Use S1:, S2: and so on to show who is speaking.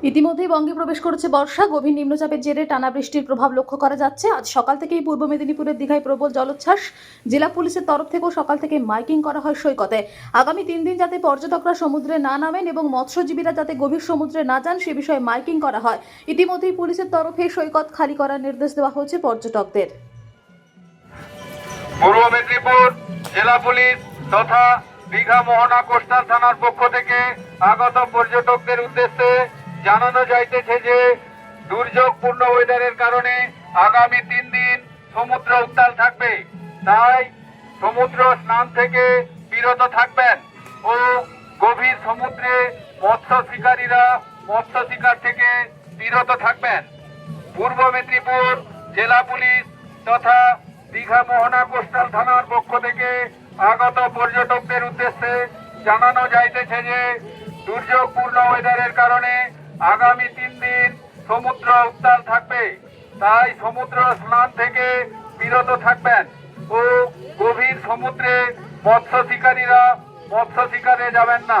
S1: ইতিমধ্যেই বঙ্গে প্রবেশ করেছে বর্ষা। গভীর নিম্নচাপের জেরে টানা বৃষ্টির প্রভাব লক্ষ্য করা যাচ্ছে। আজ সকাল থেকেই পূর্ব মেদিনীপুরের দীঘায় প্রবল জলোচ্ছ্বাস। জেলা পুলিশের তরফ থেকেও সকাল থেকে মাইকিং করা হয় সৈকতে। আগামী 3 দিন যাতে পর্যটকরা সমুদ্রে না নামেন এবং মৎস্যজীবীরা যাতে গভীর সমুদ্রে না যান সে বিষয়ে মাইকিং করা হয়। ইতিমধ্যেই পুলিশের তরফে সৈকত খালি করার নির্দেশ দেওয়া হয়েছে পর্যটকদের।
S2: পূর্ব মেদিনীপুর জেলা পুলিশ তথা দীঘা মোহনা কোস্টাল থানার পক্ষ থেকে আগত পর্যটকদের উদ্দেশ্যে জানানো যাইতেছে যে দুর্যোগপূর্ণ ওয়েদারের কারণে আগামী 3 দিন সমুদ্র উত্তাল থাকবে। তাই সমুদ্র স্নান থেকে বিরত থাকবেন ও গভীর সমুদ্রে মৎস্য শিকারীরা মৎস্য শিকার থেকে বিরত থাকবেন। পূর্ব মেদিনীপুর জেলা পুলিশ তথা দীঘা মোহনা কোস্টাল থানার পক্ষ থেকে আগত পর্যটকদের উদ্দেশ্যে জানানো যাইতেছে যে দুর্যোগপূর্ণ ওয়েদারের কারণে আগামী 3 দিন সমুদ্র উত্তাল থাকবে। তাই সমুদ্র স্নান থেকে বিরত থাকবেন ও গভীর সমুদ্রে মৎস্য শিকারীরা মৎস্য শিকারে যাবেন না।